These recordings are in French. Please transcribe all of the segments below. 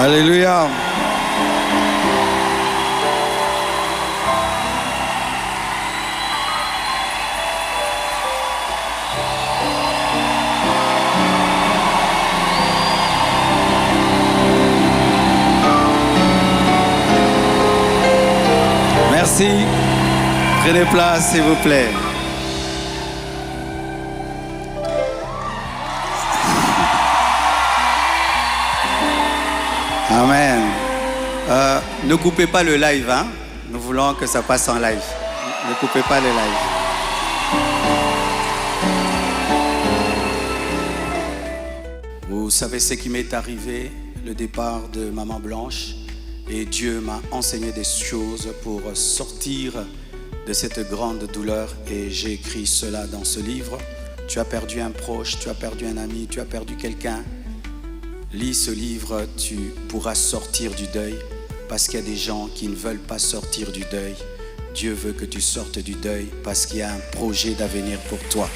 Alléluia. Merci. Prenez place, s'il vous plaît. Amen. Ne coupez pas le live, hein? Nous voulons que ça passe en live. Ne coupez pas le live. Vous savez ce qui m'est arrivé, le départ de Maman Blanche. Et Dieu m'a enseigné des choses pour sortir de cette grande douleur. Et j'ai écrit cela dans ce livre. Tu as perdu un proche, tu as perdu un ami, tu as perdu quelqu'un. Lis ce livre, tu pourras sortir du deuil. Parce qu'il y a des gens qui ne veulent pas sortir du deuil. Dieu veut que tu sortes du deuil parce qu'il y a un projet d'avenir pour toi.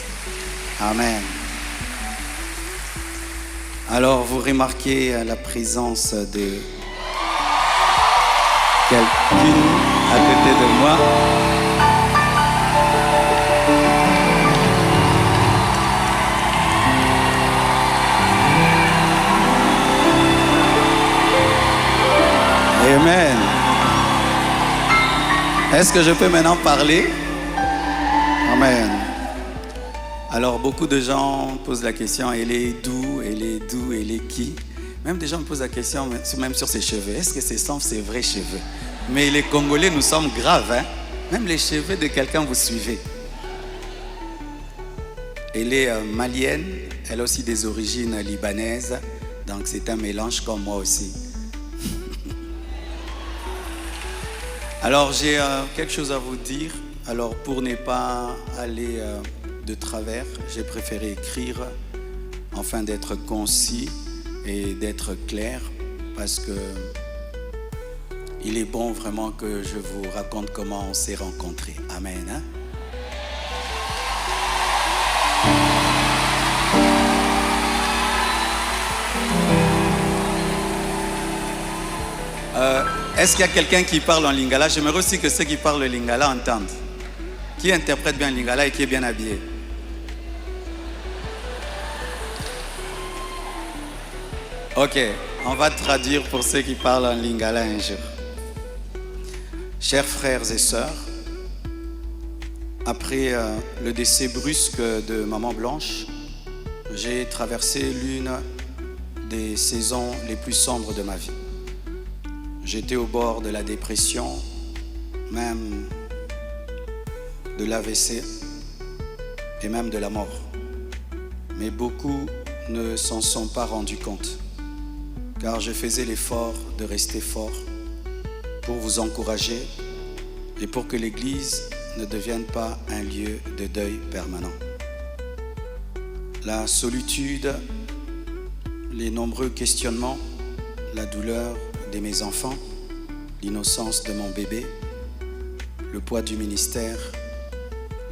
Amen. Alors vous remarquez la présence de quelqu'un à côté de moi. Amen. Est-ce que je peux maintenant parler? Amen. Alors beaucoup de gens posent la question, elle est d'où, elle est d'où, elle est qui? Même des gens me posent la question, même sur ses cheveux. Est-ce que ce sont ses vrais cheveux? Mais les Congolais, nous sommes graves, hein? Même les cheveux de quelqu'un, vous suivez. Elle est malienne, elle a aussi des origines libanaises. Donc c'est un mélange comme moi aussi. Alors j'ai quelque chose à vous dire. Alors pour ne pas aller de travers, j'ai préféré écrire afin d'être concis et d'être clair, parce que il est bon vraiment que je vous raconte comment on s'est rencontrés. Amen. Hein? Est-ce qu'il y a quelqu'un qui parle en lingala? J'aimerais aussi que ceux qui parlent le lingala entendent. Qui interprète bien le lingala et qui est bien habillé? Ok, on va traduire pour ceux qui parlent en lingala un jour. Chers frères et sœurs, après le décès brusque de Maman Blanche, j'ai traversé l'une des saisons les plus sombres de ma vie. J'étais au bord de la dépression, même de l'AVC et même de la mort. Mais beaucoup ne s'en sont pas rendus compte, car je faisais l'effort de rester fort pour vous encourager et pour que l'Église ne devienne pas un lieu de deuil permanent. La solitude, les nombreux questionnements, la douleur de mes enfants, l'innocence de mon bébé, le poids du ministère,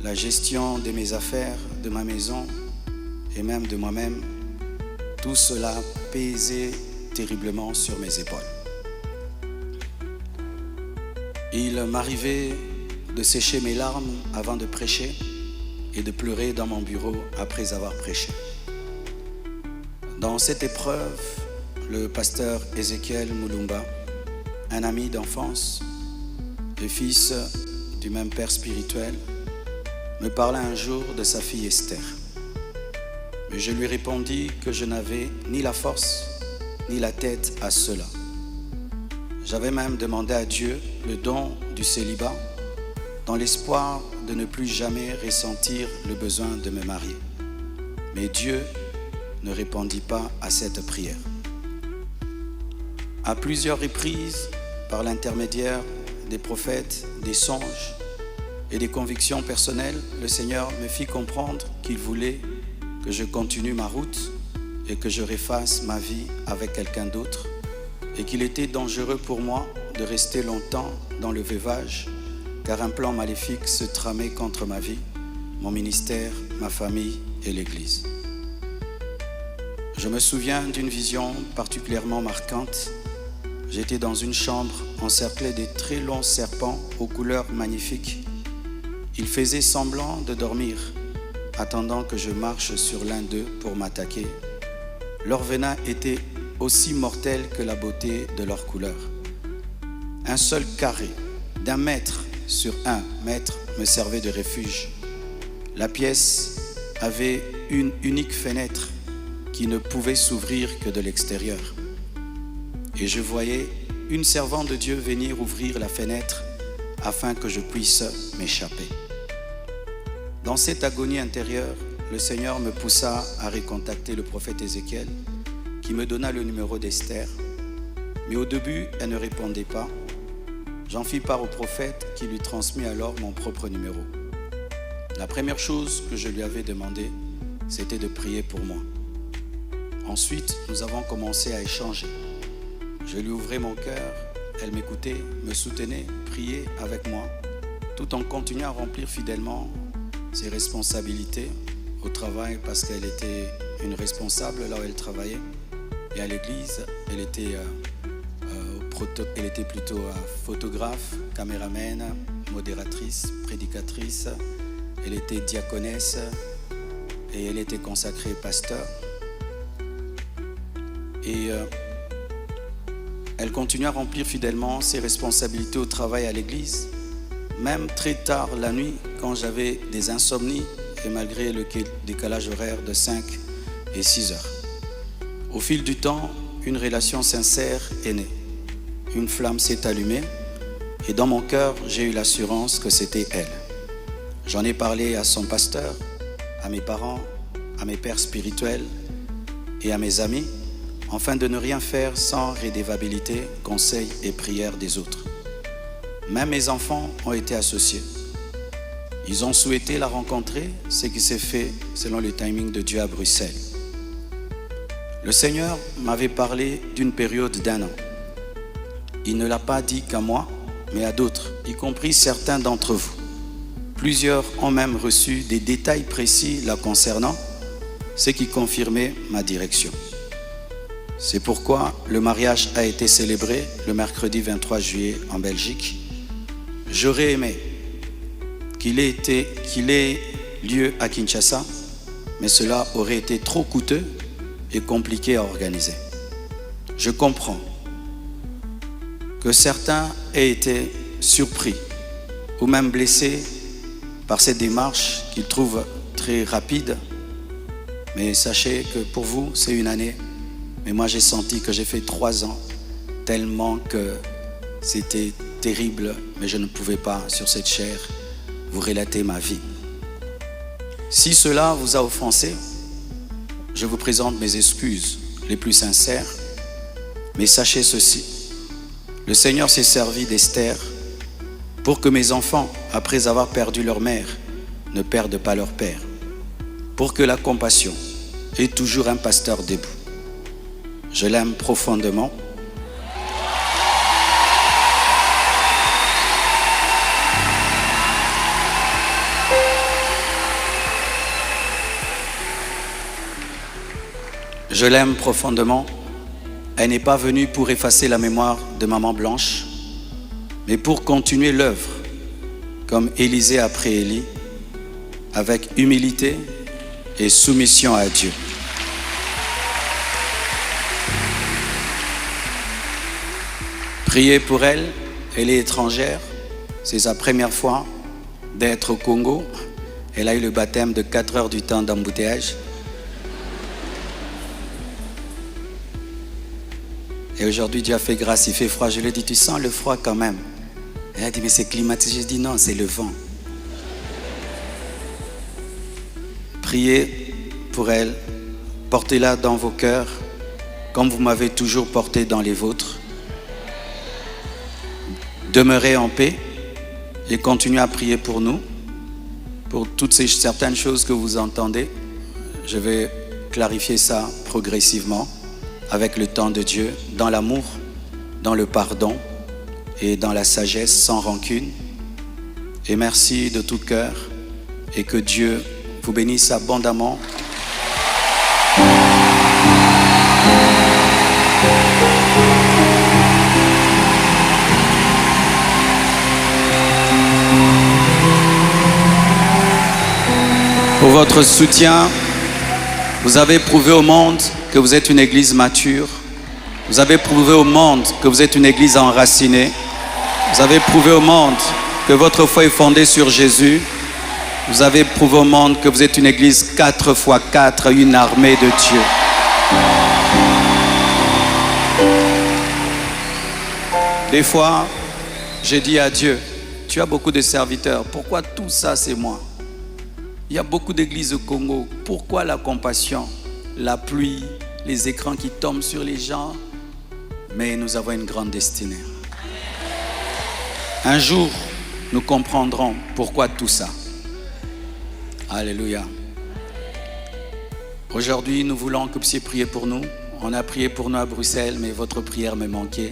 la gestion de mes affaires, de ma maison et même de moi-même, tout cela pesait terriblement sur mes épaules. Il m'arrivait de sécher mes larmes avant de prêcher et de pleurer dans mon bureau après avoir prêché. Dans cette épreuve, le pasteur Ézéchiel Moulumba, un ami d'enfance et fils du même père spirituel, me parla un jour de sa fille Esther. Mais je lui répondis que je n'avais ni la force ni la tête à cela. J'avais même demandé à Dieu le don du célibat dans l'espoir de ne plus jamais ressentir le besoin de me marier. Mais Dieu ne répondit pas à cette prière. À plusieurs reprises, par l'intermédiaire des prophètes, des songes et des convictions personnelles, le Seigneur me fit comprendre qu'il voulait que je continue ma route et que je refasse ma vie avec quelqu'un d'autre, et qu'il était dangereux pour moi de rester longtemps dans le veuvage, car un plan maléfique se tramait contre ma vie, mon ministère, ma famille et l'Église. Je me souviens d'une vision particulièrement marquante J'étais dans une chambre encerclée de très longs serpents aux couleurs magnifiques. Ils faisaient semblant de dormir, attendant que je marche sur l'un d'eux pour m'attaquer. Leur venin était aussi mortel que la beauté de leur couleur. Un seul carré d'1 mètre sur 1 mètre me servait de refuge. La pièce avait une unique fenêtre qui ne pouvait s'ouvrir que de l'extérieur. Et je voyais une servante de Dieu venir ouvrir la fenêtre afin que je puisse m'échapper. Dans cette agonie intérieure, le Seigneur me poussa à recontacter le prophète Ézéchiel, qui me donna le numéro d'Esther. Mais au début, elle ne répondait pas. J'en fis part au prophète qui lui transmit alors mon propre numéro. La première chose que je lui avais demandé, c'était de prier pour moi. Ensuite, nous avons commencé à échanger. Je lui ouvrais mon cœur, elle m'écoutait, me soutenait, priait avec moi, tout en continuant à remplir fidèlement ses responsabilités au travail parce qu'elle était une responsable là où elle travaillait. Et à l'église, elle était plutôt photographe, caméraman, modératrice, prédicatrice. Elle était diaconesse et elle était consacrée pasteur. Et elle continue à remplir fidèlement ses responsabilités au travail à l'église, même très tard la nuit quand j'avais des insomnies et malgré le décalage horaire de 5 et 6 heures. Au fil du temps, une relation sincère est née. Une flamme s'est allumée et dans mon cœur, j'ai eu l'assurance que c'était elle. J'en ai parlé à son pasteur, à mes parents, à mes pères spirituels et à mes amis, afin de ne rien faire sans redevabilité, conseil et prière des autres. Même mes enfants ont été associés. Ils ont souhaité la rencontrer, ce qui s'est fait selon le timing de Dieu à Bruxelles. Le Seigneur m'avait parlé d'une période d'1 an. Il ne l'a pas dit qu'à moi, mais à d'autres, y compris certains d'entre vous. Plusieurs ont même reçu des détails précis la concernant, ce qui confirmait ma direction. C'est pourquoi le mariage a été célébré le mercredi 23 juillet en Belgique. J'aurais aimé qu'il ait lieu à Kinshasa, mais cela aurait été trop coûteux et compliqué à organiser. Je comprends que certains aient été surpris ou même blessés par cette démarche qu'ils trouvent très rapide, mais sachez que pour vous, c'est une année. Mais moi, j'ai senti que j'ai fait 3 ans, tellement que c'était terrible, mais je ne pouvais pas, sur cette chair, vous relater ma vie. Si cela vous a offensé, je vous présente mes excuses les plus sincères, mais sachez ceci. Le Seigneur s'est servi d'Esther pour que mes enfants, après avoir perdu leur mère, ne perdent pas leur père. Pour que la compassion ait toujours un pasteur debout. Je l'aime profondément. Je l'aime profondément. Elle n'est pas venue pour effacer la mémoire de Maman Blanche, mais pour continuer l'œuvre, comme Élisée après Élie, avec humilité et soumission à Dieu. Priez pour elle, elle est étrangère, c'est sa première fois d'être au Congo. Elle a eu le baptême de 4 heures du temps d'embouteillage. Et aujourd'hui, Dieu a fait grâce, il fait froid. Je lui ai dit, tu sens le froid quand même? Elle a dit, mais c'est climatisé. J'ai dit, non, c'est le vent. Priez pour elle, portez-la dans vos cœurs, comme vous m'avez toujours porté dans les vôtres. Demeurez en paix et continuez à prier pour nous, pour toutes ces certaines choses que vous entendez. Je vais clarifier ça progressivement, avec le temps de Dieu, dans l'amour, dans le pardon et dans la sagesse, sans rancune. Et merci de tout cœur et que Dieu vous bénisse abondamment. votre soutien. Vous avez prouvé au monde que vous êtes une église mature. Vous avez prouvé au monde que vous êtes une église enracinée. Vous avez prouvé au monde que votre foi est fondée sur Jésus. Vous avez prouvé au monde que vous êtes une église 4x4, une armée de Dieu. Des fois, j'ai dit à Dieu, tu as beaucoup de serviteurs, pourquoi tout ça c'est moi? Il y a beaucoup d'églises au Congo, pourquoi la compassion, la pluie, les écrans qui tombent sur les gens? Mais nous avons une grande destinée. Un jour, nous comprendrons pourquoi tout ça. Alléluia. Aujourd'hui, nous voulons que vous puissiez prier pour nous. On a prié pour nous à Bruxelles, mais votre prière me manquait.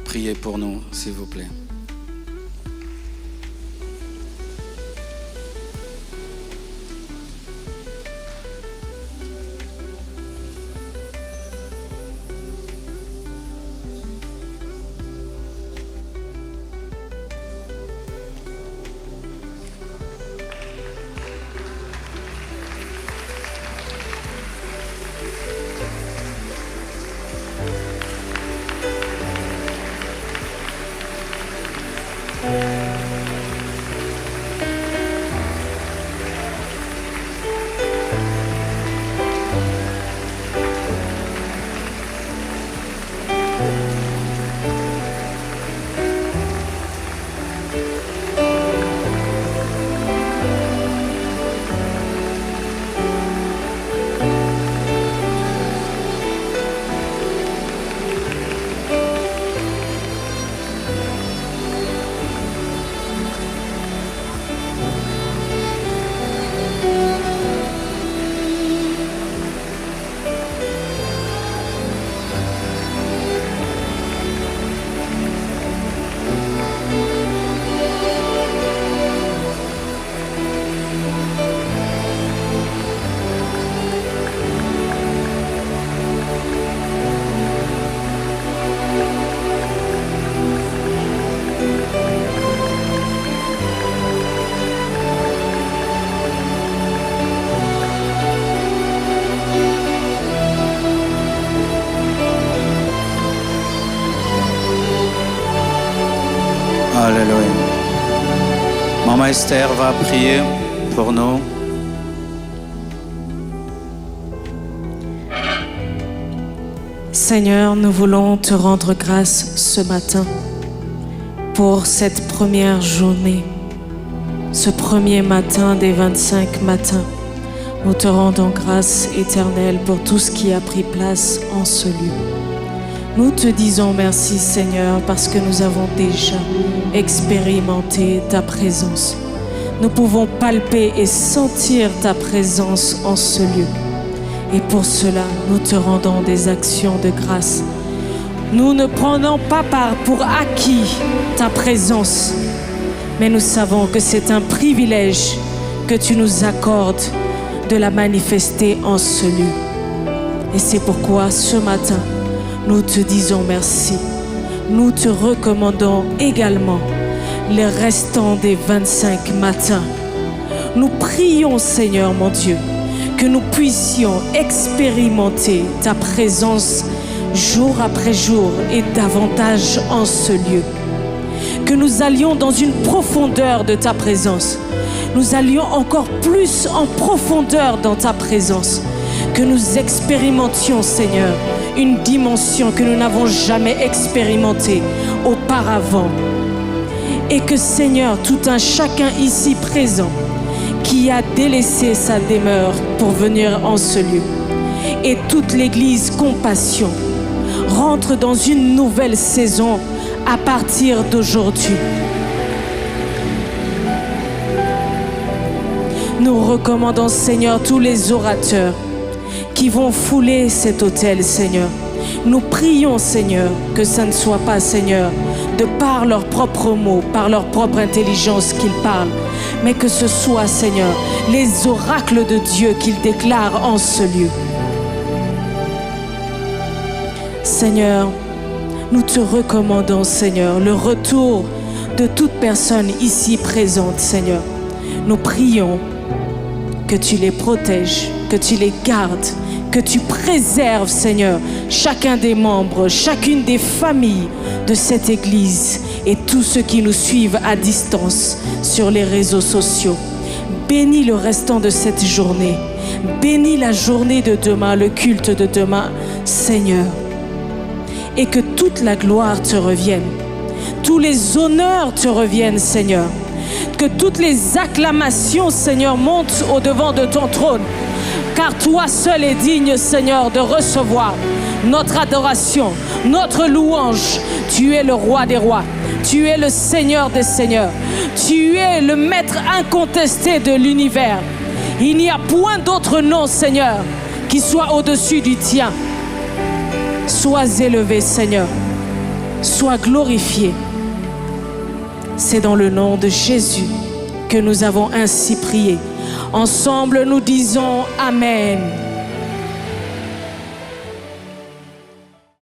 Priez pour nous, s'il vous plaît. Alléluia. Maman Esther va prier pour nous. Seigneur, nous voulons te rendre grâce ce matin pour cette première journée, ce premier matin des 25 matins. Nous te rendons grâce éternelle pour tout ce qui a pris place en ce lieu. Nous te disons merci Seigneur parce que nous avons déjà expérimenté ta présence. Nous pouvons palper et sentir ta présence en ce lieu. Et pour cela, nous te rendons des actions de grâce. Nous ne prenons pas part pour acquis ta présence, mais nous savons que c'est un privilège que tu nous accordes de la manifester en ce lieu. Et c'est pourquoi ce matin, nous te disons merci. Nous te recommandons également les restants des 25 matins. Nous prions, Seigneur mon Dieu, que nous puissions expérimenter ta présence jour après jour et davantage en ce lieu. Que nous allions dans une profondeur de ta présence. Nous allions encore plus en profondeur dans ta présence. Que nous expérimentions, Seigneur, une dimension que nous n'avons jamais expérimentée auparavant. Et que, Seigneur, tout un chacun ici présent qui a délaissé sa demeure pour venir en ce lieu, et toute l'Église Compassion rentre dans une nouvelle saison à partir d'aujourd'hui. Nous recommandons, Seigneur, tous les orateurs qui vont fouler cet autel, Seigneur. Nous prions, Seigneur, que ça ne soit pas, Seigneur, de par leurs propres mots, par leur propre intelligence qu'ils parlent, mais que ce soit, Seigneur, les oracles de Dieu qu'ils déclarent en ce lieu. Seigneur, nous te recommandons, Seigneur, le retour de toute personne ici présente, Seigneur. Nous prions que tu les protèges, que tu les gardes, que tu préserves, Seigneur, chacun des membres, chacune des familles de cette Église et tous ceux qui nous suivent à distance sur les réseaux sociaux. Bénis le restant de cette journée. Bénis la journée de demain, le culte de demain, Seigneur. Et que toute la gloire te revienne. Tous les honneurs te reviennent, Seigneur. Que toutes les acclamations, Seigneur, montent au-devant de ton trône. Car toi seul es digne, Seigneur, de recevoir notre adoration, notre louange. Tu es le roi des rois. Tu es le Seigneur des seigneurs. Tu es le maître incontesté de l'univers. Il n'y a point d'autre nom, Seigneur, qui soit au-dessus du tien. Sois élevé, Seigneur. Sois glorifié. C'est dans le nom de Jésus que nous avons ainsi prié. Ensemble, nous disons Amen.